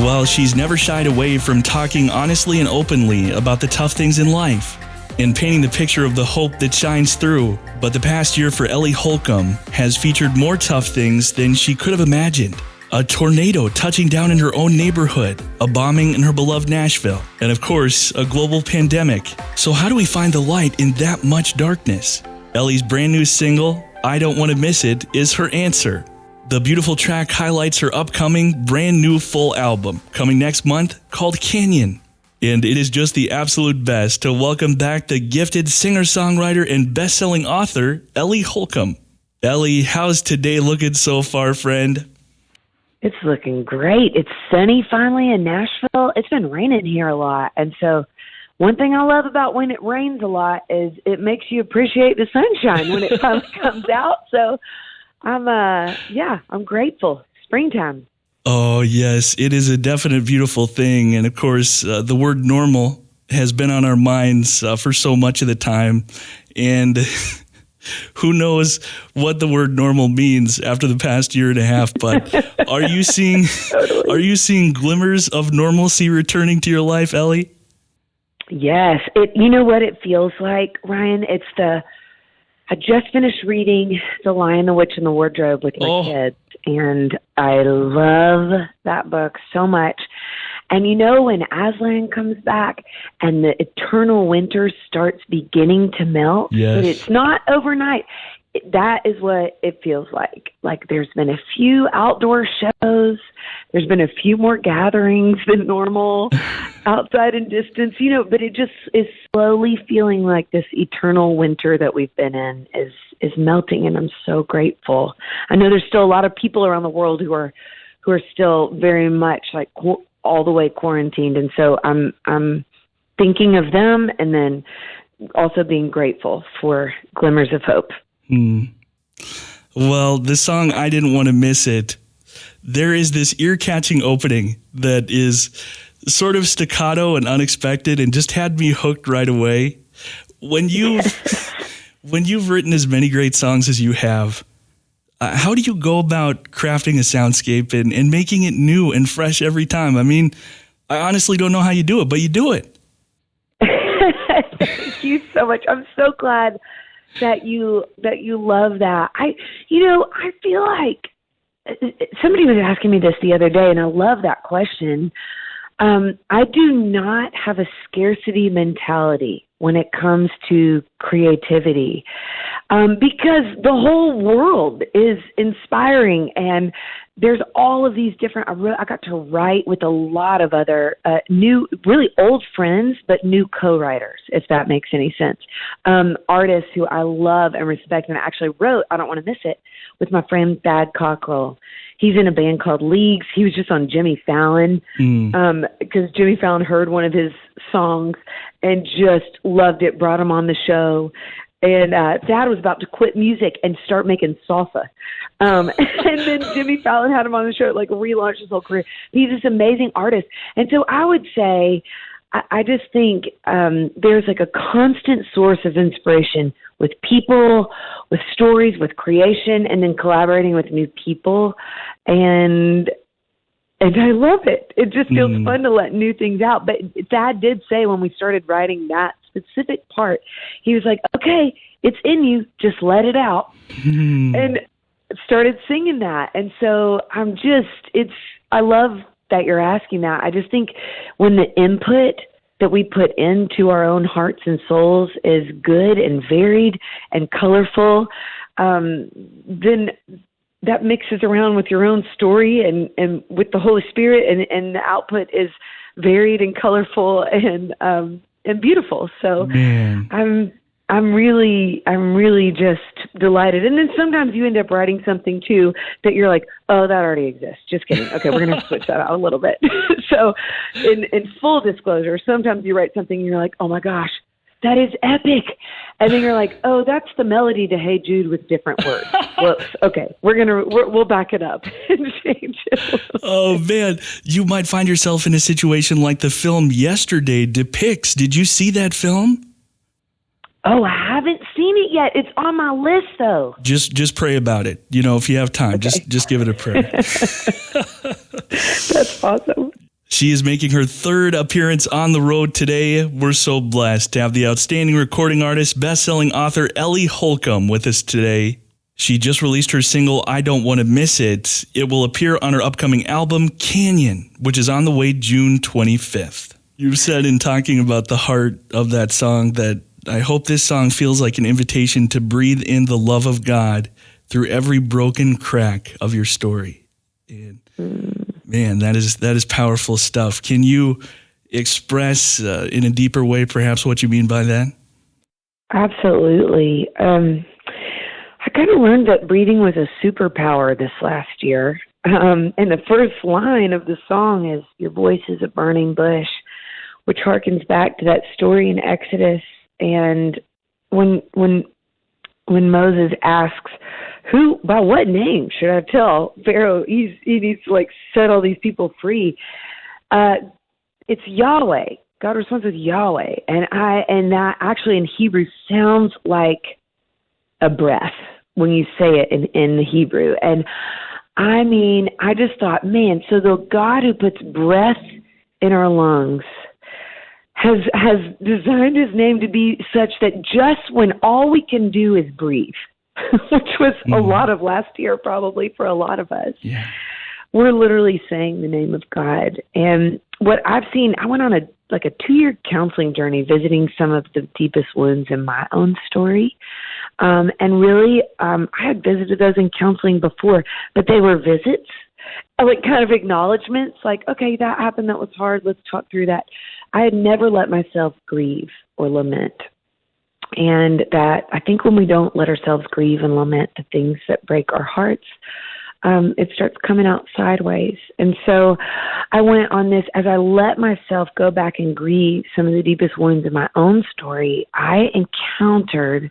Well, she's never shied away from talking honestly and openly about the tough things in life and painting the picture of the hope that shines through. But the past year for Ellie Holcomb has featured more tough things than she could have imagined. A tornado touching down in her own neighborhood, a bombing in her beloved Nashville, and of course, a global pandemic. So how do we find the light in that much darkness? Ellie's brand new single, I Don't Want to Miss It, is her answer. The beautiful track highlights her upcoming brand new full album, coming next month, called Canyon. And it is just the absolute best to welcome back the gifted singer-songwriter and best-selling author, Ellie Holcomb. Ellie, how's today looking so far, friend? It's looking great. It's sunny finally in Nashville. It's been raining here a lot. And so one thing I love about when it rains a lot is it makes you appreciate the sunshine when it finally comes out. So I'm grateful. Springtime. Oh, yes, it is a definite beautiful thing. And of course, the word normal has been on our minds for so much of the time. And who knows what the word normal means after the past year and a half, but are you seeing glimmers of normalcy returning to your life, Ellie? Yes. You know what it feels like, Ryan? I just finished reading The Lion, the Witch, and the Wardrobe with my kids, and I love that book so much. And you know, when Aslan comes back and the eternal winter starts beginning to melt, yes, but it's not overnight. That is what it feels like. Like there's been a few outdoor shows. There's been a few more gatherings than normal outside and distance, you know, but it just is slowly feeling like this eternal winter that we've been in is melting, and I'm so grateful. I know there's still a lot of people around the world who are still very much like all the way quarantined, and so I'm thinking of them, and then also being grateful for glimmers of hope. Well, the song I Didn't Want to Miss It, there is this ear-catching opening that is sort of staccato and unexpected and just had me hooked right away. When you've written as many great songs as you have, how do you go about crafting a soundscape and making it new and fresh every time? I mean, I honestly don't know how you do it, but you do it. Thank you so much. I'm so glad that you love that. I feel like somebody was asking me this the other day, and I love that question. I do not have a scarcity mentality when it comes to creativity, because the whole world is inspiring, and there's all of these different. I got to write with a lot of other new, really old friends, but new co-writers, if that makes any sense. Artists who I love and respect, and I actually wrote I Don't Want to Miss It with my friend Thad Cockrell. He's in a band called Leagues. He was just on Jimmy Fallon because Jimmy Fallon heard one of his songs and just loved it, brought him on the show. And Dad was about to quit music and start making salsa. And then Jimmy Fallon had him on the show, like relaunched his whole career. He's this amazing artist. And so I would say, I just think there's like a constant source of inspiration with people, with stories, with creation, and then collaborating with new people. And I love it. It just feels fun to let new things out. But Dad did say when we started writing that specific part, he was like, okay, it's in you, just let it out. And started singing that. And so I love that you're asking that. I just think when the input that we put into our own hearts and souls is good and varied and colorful, then that mixes around with your own story and with the Holy Spirit, and the output is varied and colorful and beautiful. So man. I'm really just delighted. And then sometimes you end up writing something too that you're like, oh, that already exists. Just kidding. Okay, we're going to switch that out a little bit. So in full disclosure, sometimes you write something and you're like, oh my gosh, that is epic. And then you're like, oh, that's the melody to Hey Jude with different words. Whoops. Okay, we'll back it up and change it. Oh man, you might find yourself in a situation like the film Yesterday depicts. Did you see that film? Oh, I haven't seen it yet. It's on my list, though. Just pray about it. You know, if you have time, okay. just give it a prayer. That's awesome. She is making her third appearance on the road today. We're so blessed to have the outstanding recording artist, best-selling author Ellie Holcomb with us today. She just released her single, I Don't Want to Miss It. It will appear on her upcoming album, Canyon, which is on the way June 25th. You said in talking about the heart of that song that I hope this song feels like an invitation to breathe in the love of God through every broken crack of your story. And man, that is powerful stuff. Can you express in a deeper way perhaps what you mean by that? Absolutely. I kind of learned that breathing was a superpower this last year. And the first line of the song is, your voice is a burning bush, which harkens back to that story in Exodus. And when Moses asks, by what name should I tell Pharaoh he needs to set all these people free? It's Yahweh. God responds with Yahweh. And that actually in Hebrew sounds like a breath when you say it in the Hebrew. And I mean, I just thought, man, so the God who puts breath in our lungs has designed his name to be such that just when all we can do is breathe, which was a lot of last year probably for a lot of us, we're literally saying the name of God. And what I've seen, I went on a 2-year counseling journey visiting some of the deepest wounds in my own story. And really, I had visited those in counseling before, but they were visits, kind of acknowledgments, okay, that happened, that was hard, let's talk through that. I had never let myself grieve or lament. And that I think when we don't let ourselves grieve and lament the things that break our hearts, it starts coming out sideways. And so I went on this, as I let myself go back and grieve some of the deepest wounds in my own story, I encountered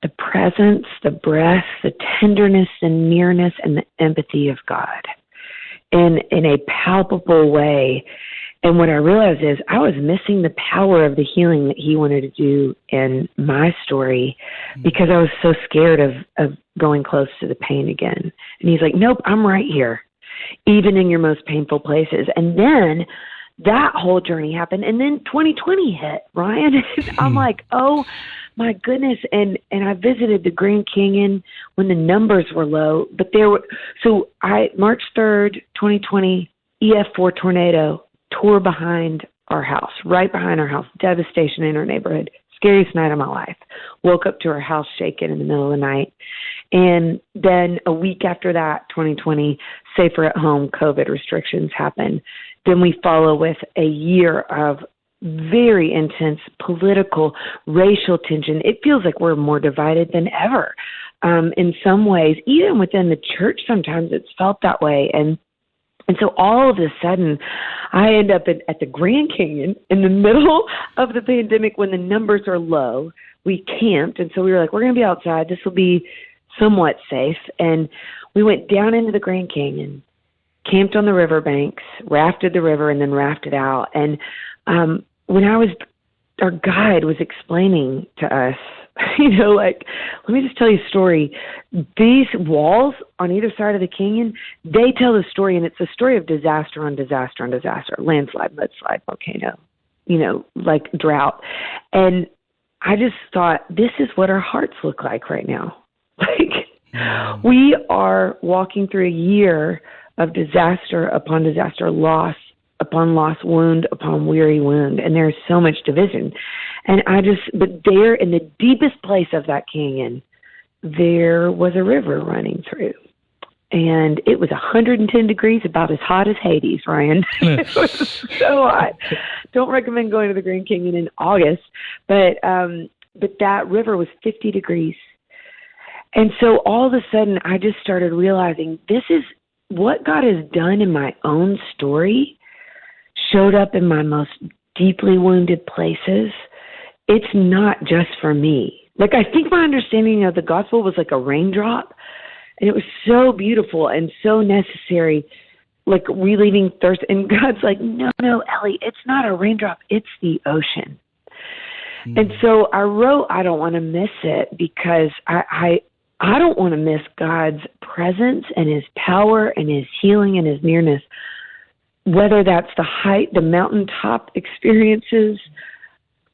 the presence, the breath, the tenderness, the nearness, and the empathy of God in a palpable way. And what I realized is I was missing the power of the healing that he wanted to do in my story because I was so scared of going close to the pain again. And he's like, nope, I'm right here, even in your most painful places. And then that whole journey happened. And then 2020 hit, Ryan. I'm like, oh my goodness. And I visited the Grand Canyon when the numbers were low, but March 3rd, 2020, EF4 tornado tore behind our house, right behind our house, devastation in our neighborhood, scariest night of my life. Woke up to our house shaking in the middle of the night. And then a week after that, 2020, safer at home, COVID restrictions happened. Then we follow with a year of very intense political, racial tension. It feels like we're more divided than ever. In some ways, even within the church, sometimes it's felt that way. And so all of a sudden, I end up at the Grand Canyon in the middle of the pandemic when the numbers are low. We camped, and so we were like, we're going to be outside. This will be somewhat safe. And we went down into the Grand Canyon, camped on the riverbanks, rafted the river, and then rafted out. And when our guide was explaining to us, let me just tell you a story. These walls on either side of the canyon, they tell the story, and it's a story of disaster on disaster on disaster, landslide, mudslide, volcano, drought. And I just thought, this is what our hearts look like right now. We are walking through a year of disaster upon disaster, loss upon loss, wound upon weary wound, and there's so much division. And but there in the deepest place of that canyon, there was a river running through. And it was 110 degrees, about as hot as Hades, Ryan. It was so hot. Don't recommend going to the Grand Canyon in August, but that river was 50 degrees. And so all of a sudden, I just started realizing this is what God has done in my own story, showed up in my most deeply wounded places. It's not just for me. I think my understanding of the gospel was like a raindrop, and it was so beautiful and so necessary, relieving thirst. And God's like, no, Ellie, it's not a raindrop, it's the ocean. And so I wrote, I don't want to miss it, because I don't want to miss God's presence and his power and his healing and his nearness whether that's the mountaintop experiences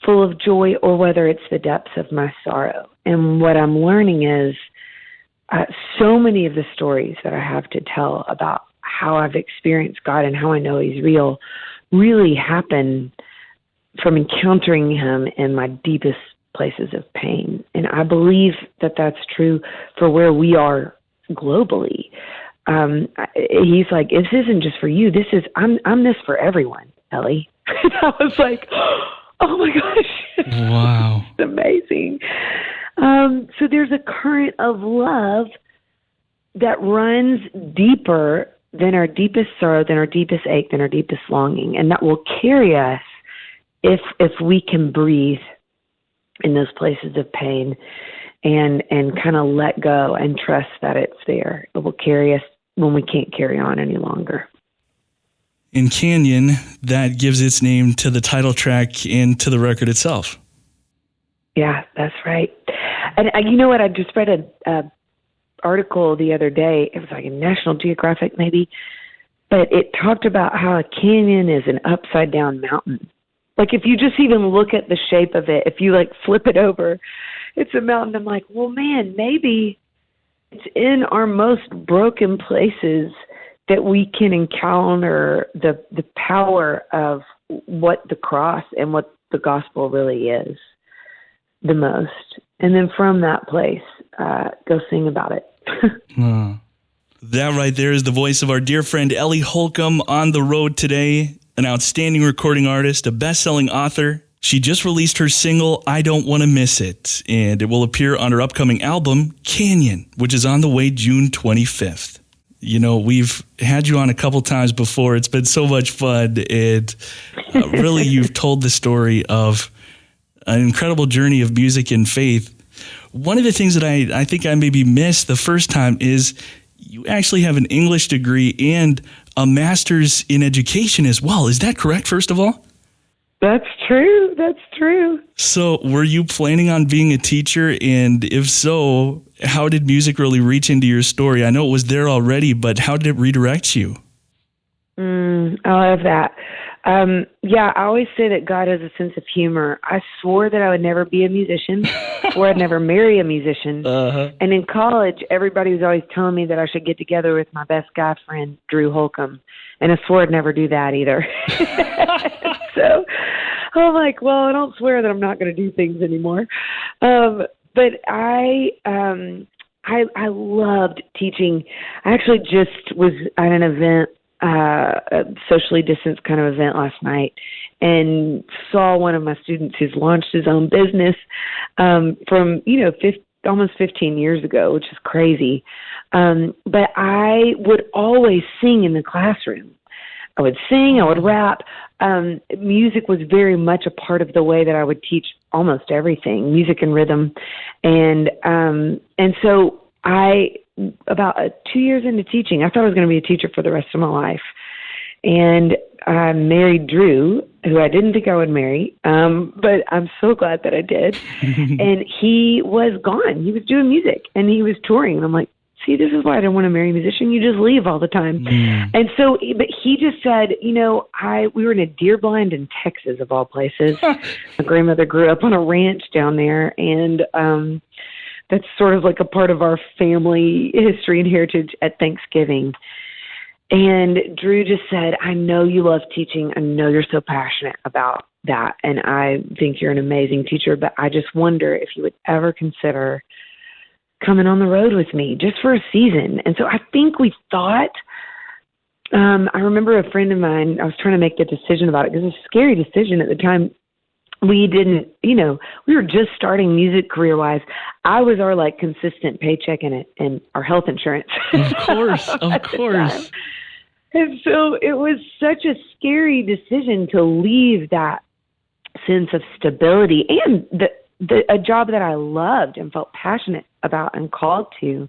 full of joy, or whether it's the depths of my sorrow. And what I'm learning is so many of the stories that I have to tell about how I've experienced God and how I know He's real really happen from encountering Him in my deepest places of pain. And I believe that that's true for where we are globally. He's like, this isn't just for you. I'm this for everyone, Ellie. And I was like, oh my gosh. Wow. It's amazing. So there's a current of love that runs deeper than our deepest sorrow, than our deepest ache, than our deepest longing. And that will carry us if we can breathe in those places of pain and kind of let go and trust that it's there. It will carry us when we can't carry on any longer. In Canyon, that gives its name to the title track and to the record itself. Yeah, that's right. And you know what? I just read a article the other day. It was like in National Geographic maybe, but it talked about how a canyon is an upside down mountain. Like if you just even look at the shape of it, if you like flip it over, it's a mountain. I'm like, well, man, maybe it's in our most broken places that we can encounter the power of what the cross and what the gospel really is the most. And then from that place, go sing about it. That right there is the voice of our dear friend Ellie Holcomb on the road today, an outstanding recording artist, a best-selling author. She just released her single, I Don't Want to Miss It, and it will appear on her upcoming album, Canyon, which is on the way June 25th. You know, we've had you on a couple times before. It's been so much fun, and really you've told the story of an incredible journey of music and faith. One of the things that I think I maybe missed the first time is you actually have an English degree and a master's in education as well. Is that correct, first of all? That's true. That's true. So were you planning on being a teacher? And if so, how did music really reach into your story? I know it was there already, but how did it redirect you? I love that. Yeah, I always say that God has a sense of humor. I swore that I would never be a musician, swore I'd never marry a musician. And in college, everybody was always telling me that I should get together with my best guy friend, Drew Holcomb. And I swore I'd never do that either. So I'm like, well, I don't swear that I'm not going to do things anymore. But I loved teaching. I actually just was at an event, a socially distanced kind of event last night, and saw one of my students who's launched his own business from, almost 15 years ago, which is crazy. But I would always sing in the classroom. I would sing, I would rap. Music was very much a part of the way that I would teach almost everything, music and rhythm. And so about 2 years into teaching, I thought I was going to be a teacher for the rest of my life. And I married Drew, who I didn't think I would marry, but I'm so glad that I did. And he was gone. He was doing music, and he was touring. And I'm like, see, this is why I don't want to marry a musician. You just leave all the time. And so, but he just said, we were in a deer blind in Texas, of all places. My grandmother grew up on a ranch down there, and that's sort of like a part of our family history and heritage at Thanksgiving. And Drew just said, I know you love teaching. I know you're so passionate about that, and I think you're an amazing teacher, but I just wonder if you would ever consider coming on the road with me just for a season. And so I think we thought, I remember a friend of mine, I was trying to make the decision about it because it was a scary decision at the time. We didn't, we were just starting music career-wise. I was our consistent paycheck and our health insurance. Of course. And so it was such a scary decision to leave that sense of stability and a job that I loved and felt passionate about and called to.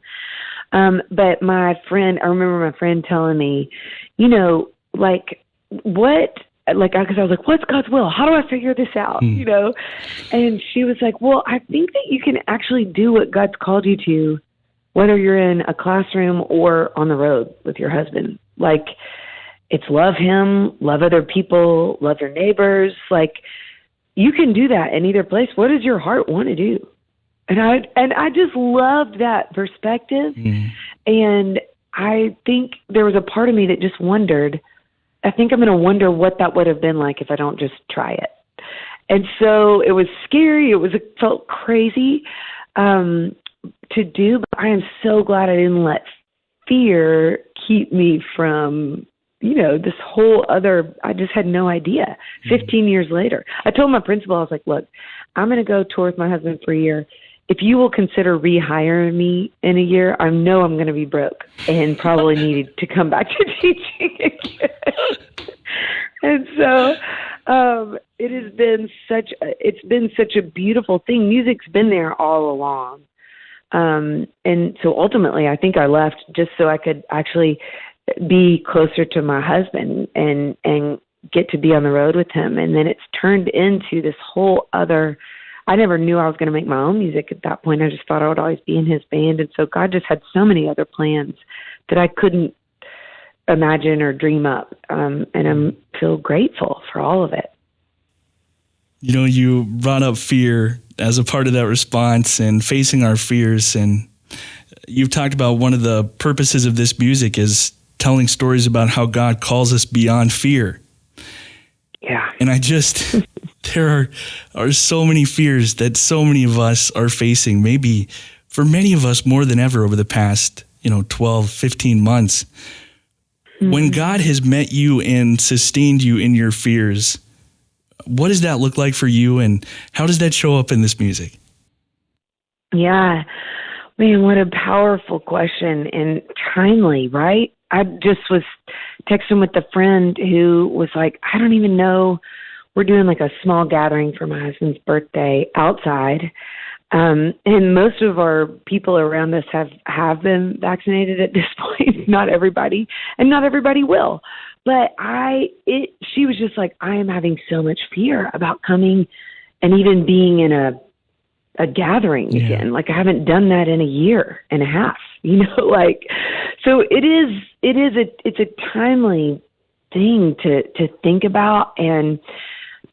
But I remember my friend telling me, because I was like, what's God's will? How do I figure this out? And she was like, well, I think that you can actually do what God's called you to, whether you're in a classroom or on the road with your husband. it's love him, love other people, love your neighbors. Like, you can do that in either place. What does your heart want to do? And I just loved that perspective. And I think there was a part of me that just wondered, I think I'm going to wonder what that would have been like if I don't just try it. And so it was scary. It felt crazy to do, but I am so glad I didn't let fear keep me from, this whole other, I just had no idea. 15 years later, I told my principal, I was like, look, I'm going to go tour with my husband for a year. If you will consider rehiring me in a year, I know I'm going to be broke and probably need to come back to teaching again. And so it's been such a beautiful thing. Music's been there all along. And so ultimately, I think I left just so I could actually be closer to my husband and get to be on the road with him. And then it's turned into this whole other, I never knew I was going to make my own music at that point. I just thought I would always be in his band. And so God just had so many other plans that I couldn't imagine or dream up. And I feel grateful for all of it. You brought up fear as a part of that response and facing our fears. And you've talked about one of the purposes of this music is telling stories about how God calls us beyond fear. Yeah. And there are so many fears that so many of us are facing, maybe for many of us more than ever over the past, 12, 15 months. When God has met you and sustained you in your fears, what does that look like for you, and how does that show up in this music? Yeah. Man, what a powerful question and timely, right? I just was texting with a friend who was like, I don't even know. We're doing like a small gathering for my husband's birthday outside. And most of our people around us have been vaccinated at this point. Not everybody, and not everybody will. But she was just like, I am having so much fear about coming and even being in a gathering again. Like, I haven't done that in a year and a half, so it's a timely thing to think about and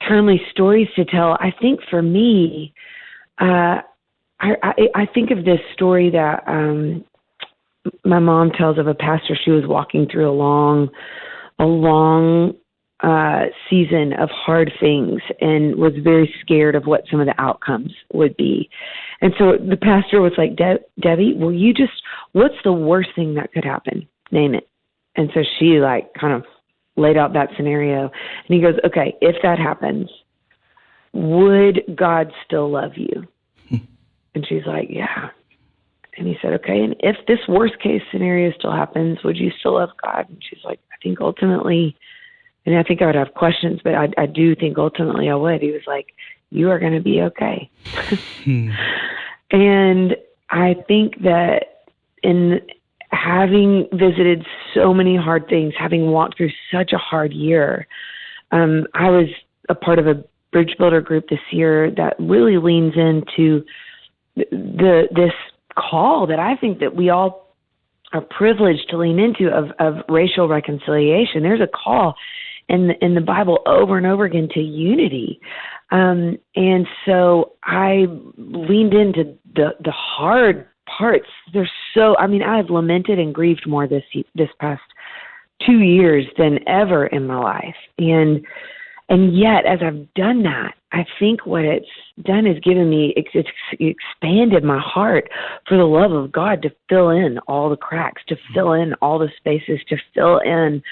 timely stories to tell. I think for me, I think of this story that my mom tells of a pastor. She was walking through a long season of hard things and was very scared of what some of the outcomes would be. And so the pastor was like, Debbie, what's the worst thing that could happen? Name it. And so she kind of laid out that scenario. And he goes, okay, if that happens, would God still love you? And she's like, yeah. And he said, okay, and if this worst case scenario still happens, would you still love God? And she's like, I think ultimately, and I think I would have questions, but I do think ultimately I would. He was like, you are going to be okay. And I think that in having visited so many hard things, having walked through such a hard year, I was a part of a bridge builder group this year that really leans into this call that I think that we all are privileged to lean into of racial reconciliation. There's a call in the Bible over and over again to unity. And so I leaned into the hard parts. I've lamented and grieved more this past 2 years than ever in my life. And yet, as I've done that, I think what it's done is it's expanded my heart for the love of God to fill in all the cracks, to fill in all the spaces, to fill in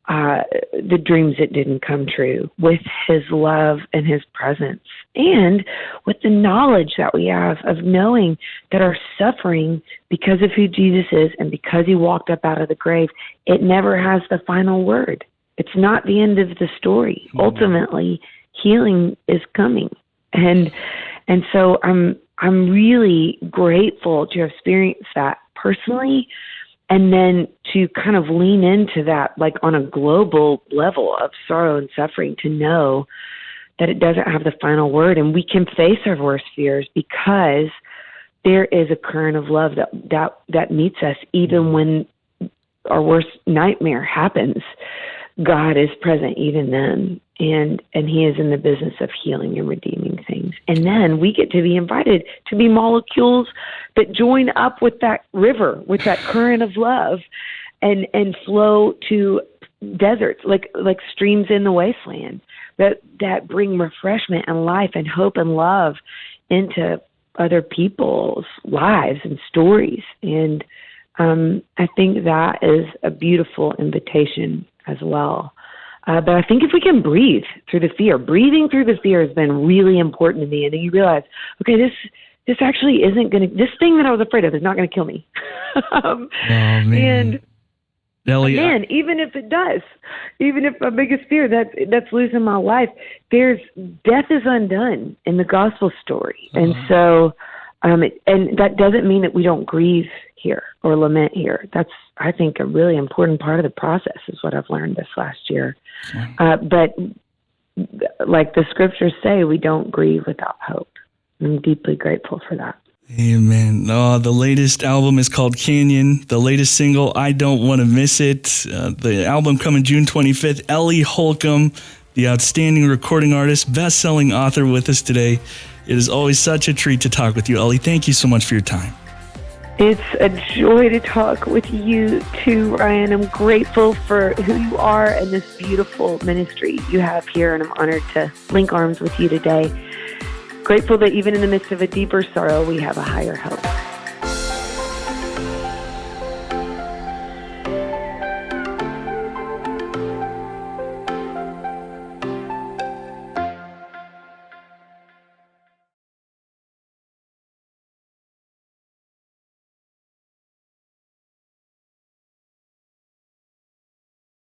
the dreams that didn't come true with his love and his presence, and with the knowledge that we have of knowing that our suffering, because of who Jesus is and because he walked up out of the grave, it never has the final word. It's not the end of the story. Mm-hmm. Ultimately, healing is coming. And so I'm really grateful to have experienced that personally, and then to kind of lean into that, like on a global level of sorrow and suffering, to know that it doesn't have the final word, and we can face our worst fears because there is a current of love that meets us even when our worst nightmare happens. God is present even then, and he is in the business of healing and redeeming things. And then we get to be invited to be molecules that join up with that river, with that current of love, and flow to deserts, like streams in the wasteland, that bring refreshment and life and hope and love into other people's lives and stories. And I think that is a beautiful invitation as well. But I think if we can breathe through the fear, breathing through the fear has been really important to me. And then you realize, okay, this actually isn't going to, this thing that I was afraid of is not going to kill me. Oh, man. And Ellie, man, even if it does, even if my biggest fear that's losing my life, death is undone in the gospel story. And so, and that doesn't mean that we don't grieve here or lament here. That's, I think, a really important part of the process is what I've learned this last year. But like the scriptures say, we don't grieve without hope. I'm deeply grateful for that. Amen. Oh, the latest album is called Canyon. The latest single, I Don't Want to Miss It. The album coming June 25th. Ellie Holcomb, the outstanding recording artist, best-selling author, with us today. It is always such a treat to talk with you, Ellie. Thank you so much for your time. It's a joy to talk with you too, Ryan. I'm grateful for who you are and this beautiful ministry you have here, and I'm honored to link arms with you today. Grateful that even in the midst of a deeper sorrow, we have a higher hope.